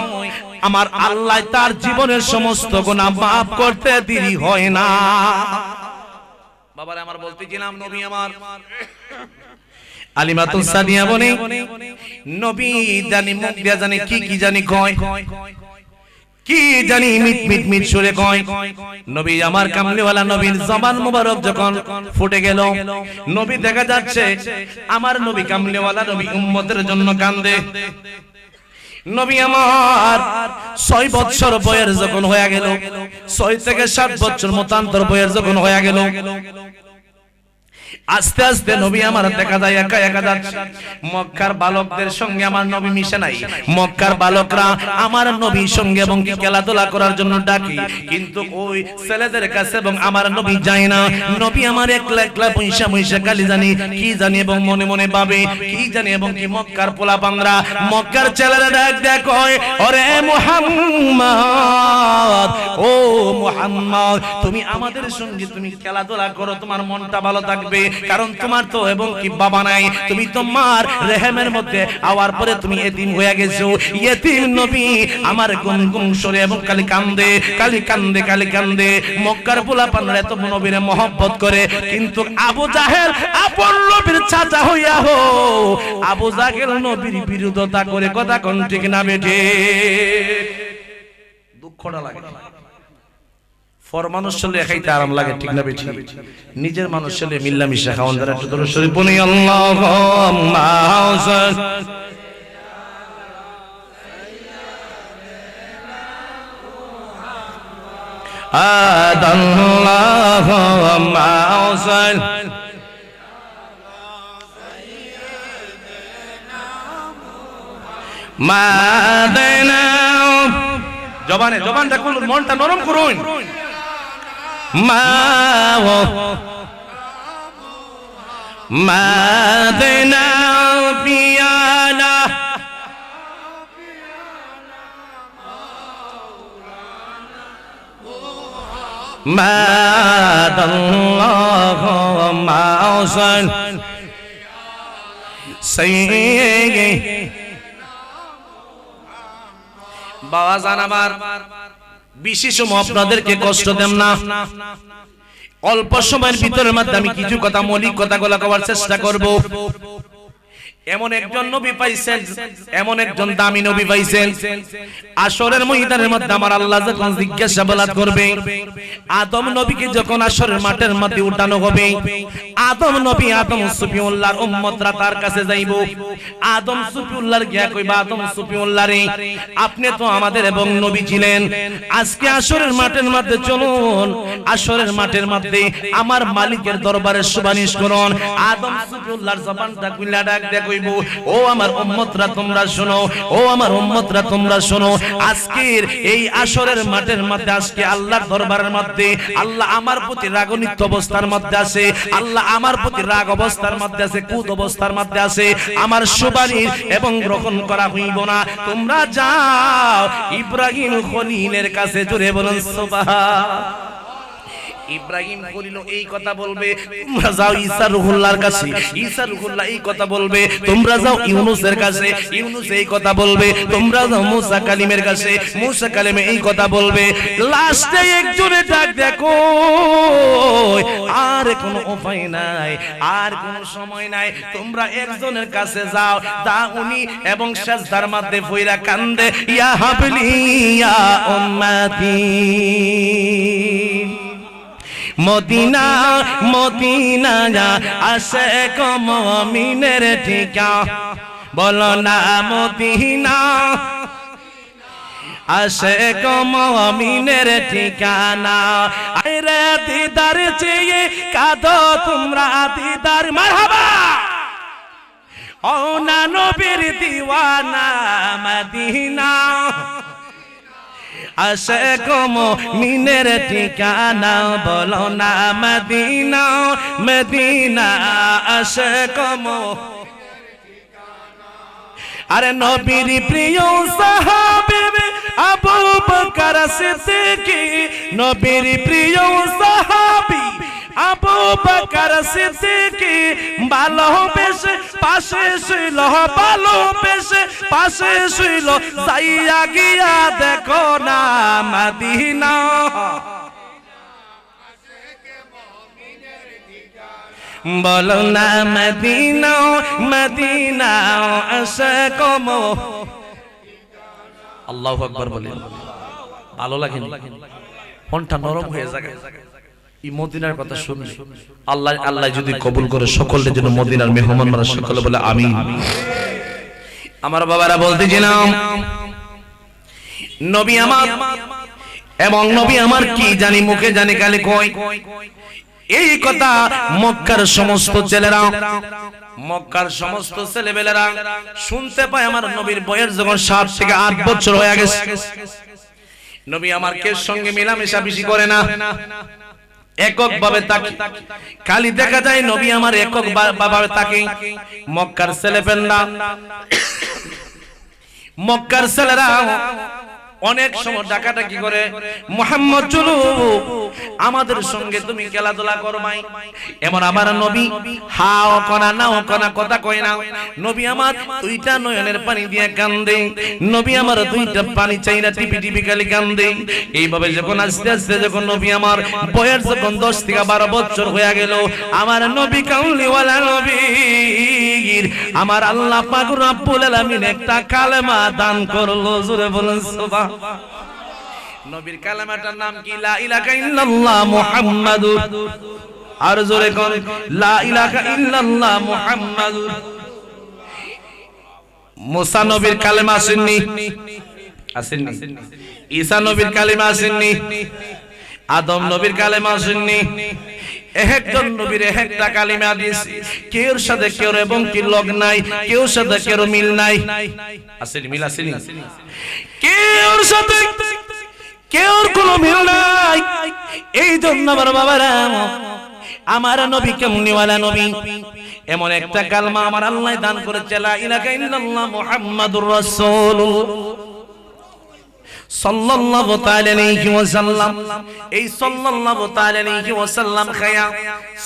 আমার আল্লাহ তার জীবনের সমস্ত গুনাহ মাফ করতে দেরি হয় না। বাবারে আমার বলতেছিলাম নবী আমার আলিমাতুস সাদিয়া বনে নবী জানি মুখ দিয়া জানি কি জানি কয়, কি জানি মিট মিট মিট সুরে কয়। নবী আমার কামলিওয়ালা নবীর জবান মুবারক যখন ফুটে গেল, নবী দেখা যাচ্ছে আমার নবী কামলিওয়ালা নবী উম্মতের জন্য কান্দে। নবী আমার 6 বছর বয়স যখন হয়ে গেল, 6 থেকে 7 বছর মতান্তর বয়স যখন হয়ে গেল, আস্তে আস্তে নবী আমার দেখা যায় একা একা যাচ্ছে। মক্কার বালকদের সঙ্গে আমার নবী মিশে নাই, মক্কার বালকরা আমার নবীর সঙ্গে এবং কি খেলাধুলা করার জন্য ডাকি, কিন্তু ওই ছেলেদের কাছে এবং আমার নবী যায় না। নবী আমার একলা একলা পয়সা পয়সা কালি জানি কি জানি এবং মনে মনে ভাবে কি জানি, এবং কি মক্কার পোলাপানরা মক্কার ছেলেরা ডাক দেয় কয় ওরে মুহাম্মদ, ও মুহাম্মদ তুমি আমাদের সঙ্গে তুমি খেলাধুলা করো, তোমার মনটা ভালো থাকবে, কারণ তোমার তো এবং কি বাবা নাই, তুমি তোমার রেহেমের মধ্যে আওয়ার পরে তুমি এতিম হয়ে গেছো। এতিম নবী আমার গুনগুন সরে এবং কালি কান্দে কালি কান্দে কালি কান্দে। মক্কার পোলাপানরা এত নবীর মহব্বত করে, কিন্তু আবু জাহেল আপন নবীর চাচা হইয়া হো আবু জাহেল নবীর বিরোধিতা করে, কথা কোন ঠিক না বেঠে? দুঃখটা লাগে। ফর মানুষ চলে খাইতে আরাম লাগে, ঠিক না বেঠি? নিজের মানুষ চলে মিল্লা মিশা খাওয়ান দ্বারা একটু দরুদ শরীফ পড়ি আল্লাহুম্মা আল্লাহুম্মা মাদানা জবানে জবানটা খুলুন, মনটা নরম করুন। মাদানা পিয়ানা মাদাল্লাহুম্মা সাইয়্যিদি বাবা জান আমার বেশি সময় আপনাদেরকে কষ্ট দেব না, অল্প সময়ের ভিতরের মধ্যে আমি কিছু কথা মৌলিক কথাগুলো করার চেষ্টা করব। এমন একজন নবী পাইছেন, এমন একজন দামি নবী পাইছেন, আসরের ময়দানের মধ্যে আমার আল্লাহ যখন জিজ্ঞাসাবাদ করবে, আদম নবীকে যখন আসরের মাঠের মধ্যে উঠানো হবে, আদম নবী আদম সুফিউল্লাহর উম্মতরা তার কাছে যাইব। আদম সুফিউল্লাহর গিয়া কইবা, আদম সুফিউল্লাহ রে আপনি তো আমাদের এবং নবী ছিলেন, আজকে আসরের মাঠের মধ্যে চলুন, আসরের মাঠের মধ্যে আমার মালিকের দরবারে সুপারিশ করুন। আদম সুফিউল্লাহর জবানটা খুলে ডাক দেয় কইব, ও আমার উম্মতরা তোমরা শোনো, ও আমার উম্মতরা তোমরা শোনো, আজকের এই আসরের মাঠের মধ্যে আজকে আল্লাহর দরবারের মধ্যে আল্লাহ আমার প্রতি রাগান্বিত অবস্থার মধ্যে আছে, আল্লাহ আমার প্রতি রাগ অবস্থার মধ্যে আছে, কুদ অবস্থার মধ্যে আছে, আমার সুপারিশ এবং গ্রহণ করা হইব না। তোমরা যাও ইব্রাহিম খলিলের কাছে, জোরে বলুন সুবহান। ইব্রাহিম খলিল এই কথা বলবে, তোমরা যাও ঈসা রূহুল্লাহর কাছে, ঈসা রূহুল্লাহ এই কথা বলবে, তোমরা যাও ইউনূসের কাছে, ইউনূস এই কথা বলবে, তোমরা যাও মুসা কালিমের কাছে, মুসা কালিমে এই কথা বলবে। লাস্টে একজনে ডাক দেখো, আর কোনো উপায় নাই, আর কোনো সময় নাই, তোমরা একজনের কাছে যাও, তা উনি এবং সিজদার মধ্যে পইরা কান্দে, ইয়া হাবলি ইয়া উম্মতি মদিনা মদিনা আশিক মুমিনের ঠিকা, বলো না মদিনা আশিক মুমিনের ঠিকানা। আরে দিদার চেয়ে কাঁদো তোমরা দিদার, মারহাবা। ও না নবীর দিওয়ানা মদিনা, আশিক মুমিনের ঠিকানা বলো না মদিনা, মদিনা আশিক আরে নবীর প্রিয় সাহাবী আবু বকর সিদ্দিক, নবীর প্রিয় সাহাবী আবু বকর সিদ্দিক, ভালোবেসে পাশে শুইল, ভালোবেসে পাশে শুইল, যাইয়া গিয়া দেখো না মদিনা। বলো না মদিনা, মদিনা আশিক আল্লাহু আকবার বলেন। ভালো লাগে মনটা নরম হয়ে যায় এই মদিনার কথা শুনলে। আল্লাহ আল্লাহ যদি কবুল করে সকলের জন্য মদিনার মেহমান মারা সকলে বলে আমিন। আমার বাবারা বলতেছিলাম নবী আমার এবং নবী আমার কি জানি মুখে জানি কালে কয় এই কথা মক্কার সমস্ত ছেলেরা, মক্কার সমস্ত ছেলেবেলেরা শুনতে পায়। আমার নবীর বয়স যখন 7 থেকে 8 বছর হয়ে গেছে, নবী আমার কে সঙ্গে মেলামেশা বেশি করে না, একক ভাবে তাকে খালি দেখা যায় নবী আমার একক ভাবে তাকে। মক্কার ছেলেপেলেরা, মক্কার ছেলেরা অনেক সময় ডাকাডাকি করে, মুহাম্মদ চলো আমাদের সঙ্গে তুমি খেলাধুলা করবাই। এমন আমার নবী হাও কনা নাও কনা কথা কয় না। নবী আমার দুইটা নয়নের পানি দিয়ে কান্দে, নবী আমার দুইটা পানি চাইনা টিপি টিপি খালি কান্দে। এইভাবে যখন আস্তে আস্তে যখন নবী আমার বয়স যখন 10 থেকে 12 বছর হয়ে গেল, আমার নবী কামলিওয়ালা নবী আমার আল্লাহ পাক রব্বুল আলামিন একটা কালেমা দান করলো। জোরে বলেন সুবহান। নবীর কালেমাটার নাম কি? লা ইলাহা ইল্লাল্লাহ মুহাম্মাদুর, আর জোরে কোন লা ইলাহা ইল্লাল্লাহ মুহাম্মাদুর। মুসা নবীর কালেমা আসেননি? আসেননি। ঈসা নবীর কালেমা আসেননি? আদম নবীর কালেমা আসেননি? একজন নবীর একটা কালিমা দিয়েছে, কেউর সাথে কেউ এবং কি লগ নাই, কেউর সাথে কেউ মিল নাই। আসেনি? মিল আসেনি? কেউর সাথে কেউর কোনো মিল নাই। এই জন্য আমার বাবারা আমার নবী কেমনিওয়ালা নবী, এমন একটা কালমা আমার আল্লাহ দান করেছে, লা ইলাহা ইল্লাল্লাহ মুহাম্মাদুর রাসূলুল্লাহ সাল্লাল্লাহু তাআলা আলাইহি ওয়াসাল্লাম। এই সাল্লাল্লাহু তাআলা আলাইহি ওয়াসাল্লাম খায়া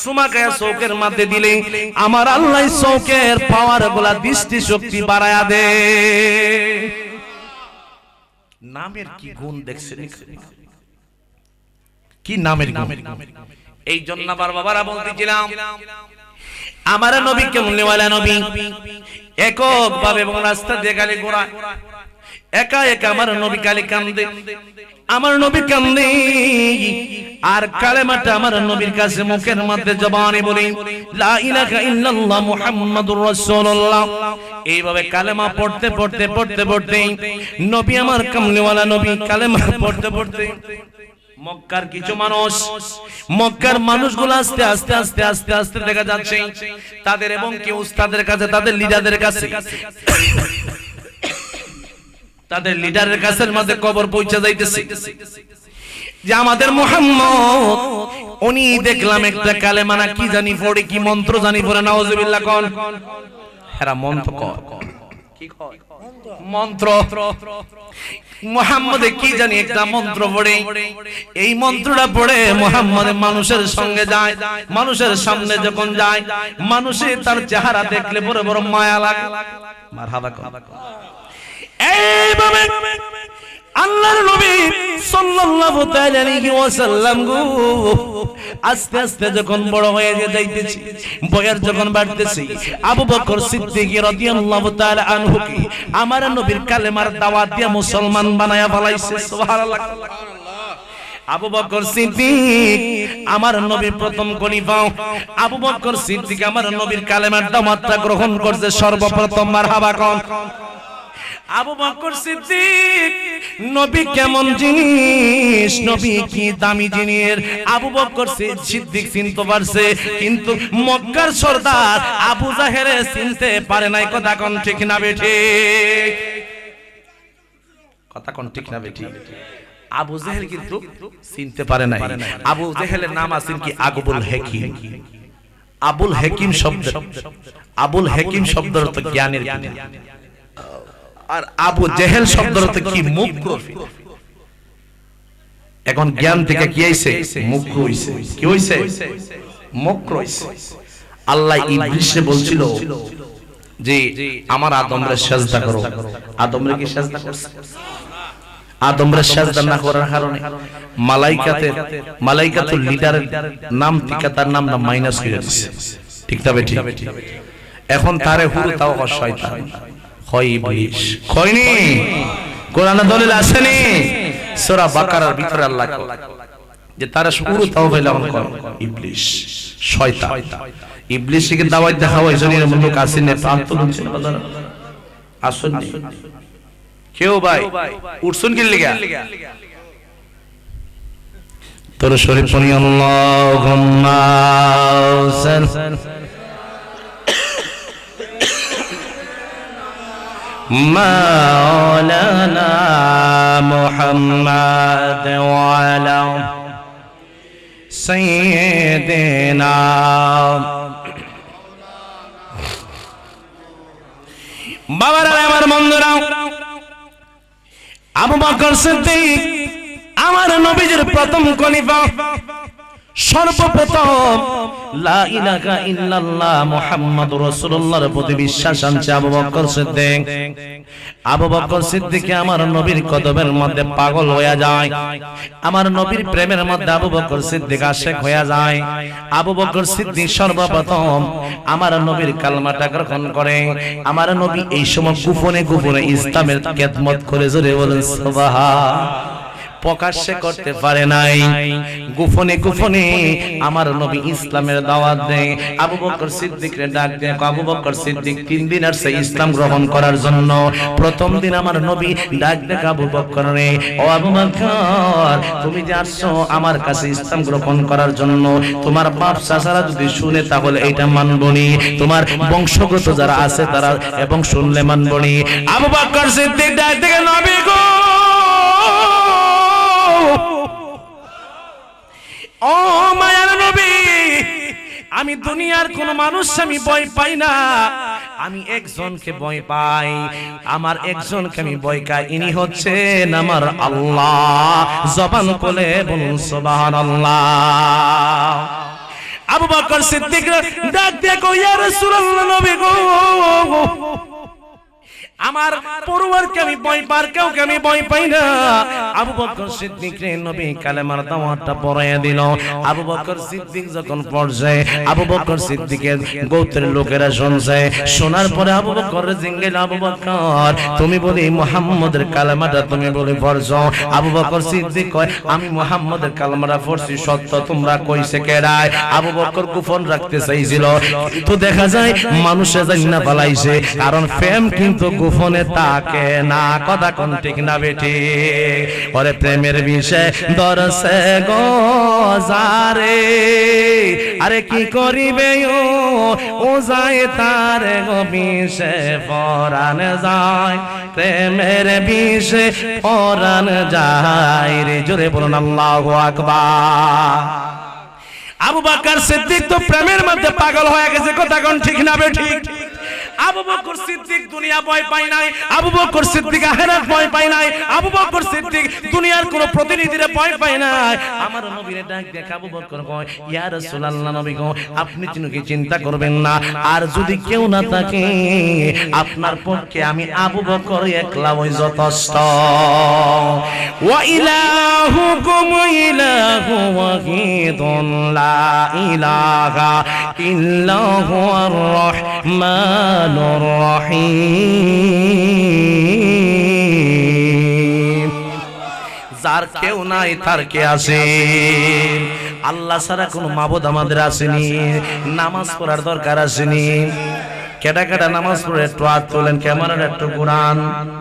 সুমা খায়া চৌকের মধ্যে দিলে আমার আল্লাহ চৌকের পাওয়ার গুলা দৃষ্টি শক্তি বাড়ায়া দে। নামের কি গুণ দেখছেন? কি নামের গুণ! এই জন্য আমার বাবারা বলতেছিলাম আমার নবী কেমনওয়ালা নবী, একক ভাবে এবং রাস্তা দিয়ে গালি গোড়া একা একা আমার নবী কালি কান্দে, আমার নবী কান্দে। আর কালেমাটা আমার নবীর কাছে মুখের মধ্যে জবানে বলি, লা ইলাহা ইল্লাল্লাহ মুহাম্মাদুর রাসূলুল্লাহ। এইভাবে কালেমা পড়তে পড়তে পড়তে পড়তে নবী আমার কামলিওয়ালা নবী কালেমা পড়তে পড়তে মক্কার কিছু মানুষ, মক্কার মানুষগুলো আস্তে আস্তে আস্তে আস্তে আস্তে দেখা যাচ্ছে তাদের এবং কি উস্তাদের কাছে, তাদের লিডারদের কাছে, তাদের লিডারের কাছের মধ্যে খবর পৌঁছে যাইতেছে যে আমাদের মুহাম্মদ উনি দেখলাম একটা কালেমা না কি জানি পড়ে, কি মন্ত্র জানি পড়ে, নাউজুবিল্লাহ কোন হেরা মন্ত্র কর, কি কয় মন্ত্র, মুহাম্মদে কি জানি একটা মন্ত্র পড়ে। এই মন্ত্রটা পড়ে মুহাম্মদ মানুষের সঙ্গে যায়, মানুষের সামনে যখন যায় মানুষে তার চেহারা দেখলে বড় বড় মায়া লাগে। মারহাবা কর। এইভাবে আল্লাহর নবী সাল্লাল্লাহু তাআলা আলাইহি ওয়াসাল্লাম গো আস্তে আস্তে যখন বড় হয়ে যাইতেছে, বয়স যখন বাড়তেছে, আবু বকর সিদ্দিক রাদিয়াল্লাহু তাআলা আনহু কি আমার নবীর কালেমার দাওয়াত দিয়ে মুসলমান বানায়া ফলাইছে। সুবহানাল্লাহ। আবু বকর সিদ্দিক আমার নবীর প্রথম খলিফা, আবু বকর সিদ্দিক আমার নবীর কালেমার দাওয়াতটা গ্রহণ করছে সর্বপ্রথম। মারহাবা কোন। আবু বকর সিদ্দিক নবী কেমন জিনিস, নবী কি দামি জিনিস আবু বকর সিদ্দিক চিনতে পারছে, কিন্তু মক্কার সর্দার আবু জাহেল চিনতে পারে নাই। কথা কোন ঠিক না বেঠি? কথা কোন ঠিক না বেঠি? আবু জাহেল কিন্তু চিনতে পারে নাই। আবু জাহেলের নাম আছে কি আবুল হাকিম। আবুল হাকিম শব্দ, আবুল হাকিম শব্দের অর্থ জ্ঞানের জ্ঞানী, আর আবু জেহেল শব্দের অর্থ কি মুক্র। এখন জ্ঞান থেকে কি হইছে? মুক্র হইছে। কি হইছে? মুক্র হইছে। আল্লাহ ইবলিসে বলছিল যে আমার আদমরে সিজদা করো, আদমরে কি সিজদা করছে? আদমরে সিজদা না করার কারণে মালাইকাতুল লিডারের নাম থেকে তার নামটা মাইনাস হয়ে যাচ্ছে। ঠিক তবে ঠিক। এখন তারে হুরু তাও শয়তান হয়, ইবলিস হয়নি। কোরআনে দলিল আসেনি? সূরা বাকারার ভিতরে আল্লাহ যে তারা হুরু তাও হইলাম ইবলিস শয়তান। ইবলিসকে দাওয়াত দেখাও এজনের লোক আসেন না, আন্দোলন ছিল বাজার আসেননি কেউ। ভাই উঠছুন কি লাগা তোর শরীফ পড়ি আল্লাহুম্মা মাওলানা মুহাম্মদ ওয়া আলা সাইয়্যিদিনা বাবারা আমার বন্ধুরা, আবু বকর সিদ্দিক আমার নবীজির প্রথম খলিফা। সর্বপ্রথম লা ইলাহা ইল্লাল্লাহ মুহাম্মাদুর রাসূলুল্লাহর প্রতি বিশ্বাস আনছে আবু বকর সিদ্দিক। আবু বকর সিদ্দিক আমার নবীর কদমের মধ্যে পাগল হয়ে যায়, আমার নবীর প্রেমের মধ্যে আবু বকর সিদ্দিক আশিক হয়ে যায়। আবু বকর সিদ্দিক সর্বপ্রথম আমার নবীর কালমাটা গ্রহণ করে। আমার নবী এই সময় গোপনে গোপনে ইসলামের খেদমত করে, জোরে বলেন সুবহান। প্রকাশ্যে করতে পারে নাই, গোপনে গোপনে আমার নবী ইসলামের দাওয়াত দেয়। আবু বকর সিদ্দিকরে ডাক দেয়, আবু বকর সিদ্দিক 3 দিন আসছে ইসলাম গ্রহণ করার জন্য। প্রথম দিন আমার নবী ডাক দেয় আবু বকর রে, ও আবু বকর তুমি যে আসছো আমার কাছে ইসলাম গ্রহণ করার জন্য, তোমার বাপ চাচারা যদি শুনে তাহলে এটা মানবনি, তোমার বংশগত যারা আছে তারা এবং শুনলে মানবনি। আবু বকর সিদ্দিক ডাক দেয়, নবী গো ও মায়ার নবী, আমি দুনিয়ার কোন মানুষ আমি ভয় পাই না, আমি একজনকে ভয় পাই। আমার একজনকে আমি ভয় পাই, ইনি হচ্ছেন আমার আল্লাহ। জবান খুলে বলুন সুবহানাল্লাহ। আবু বকর সিদ্দিক ডাক দিয়ে কই, ইয়া রাসূলুল্লাহ নবী গো আমার পরিবারকে আমি ভয় পার, কাউকে আমি ভয় পাই না। আবু বকর সিদ্দিক রে নবী কালেমার দাওয়াতটা পড়াইয়া দিল। আবু বকর সিদ্দিক যখন পড়ছে, আবু বকর সিদ্দিকের গোত্রের লোকেরা শুনছে। শোনার পরে আবু বকর জিজ্ঞেস, আবু বকর তুমি বলি মুহাম্মদের কালেমাটা তুমি বলি পড়ছো? আবু বকর সিদ্দিক কয়, আমি মুহাম্মদের কালেমাটা পড়ছি সত্য, তোমরা কইছে কেডায়? আবু বকর গোপন রাখতে চাইছিল, তো দেখা যায় মানুষে জানি না পালাইছে, কারণ প্রেম কিন্তু গোপনে তাকে না। কথা কোন ঠিক না বেঠি? ওরে প্রেমের বিষয় দরসে গো যারে, আরে কি করিবে ও যায় তার গো বিষে পরাণ যায়, প্রেমের বিষে পরাণ যায় রে। জোরে বলুন আল্লাহু আকবার। আবু বকর সিদ্দিক তো প্রেমের মধ্যে পাগল হয়ে গেছে। কথা কোন ঠিক না বেঠি? আবু বকর সিদ্দিক দুনিয়া ভয় পায় নাই, আবু বকর সিদ্দিক আখিরাত ভয় পায় নাই, আবু বকর সিদ্দিক দুনিয়ার কোন প্রতিনিধিরে ভয় পায় নাই। আমার নবীরে ডাক দেখ আবু বকর কয়, ইয়া রাসূলুল্লাহ নবী গো আপনি কি চিন্তা করবেন না, আর যদি কেউ না থাকে আপনার পক্ষে আমি আবু বকর একলা ওই যথেষ্ট। ওয়া ইলাহুকুম ইলাহু ওয়াহিদুন লা ইলাহা ইল্লা হুয়ার রাহমানুর রহিম। যার কেউ নাই তার কে আছে? আল্লাহ ছাড়া কোনো মাবুদ আমাদের আসেনি। নামাজ পড়ার দরকার আসেনি। কেডা কেডা নামাজ পড়ে একটু হাত তোলেন, ক্যামেরার একটু কোরআন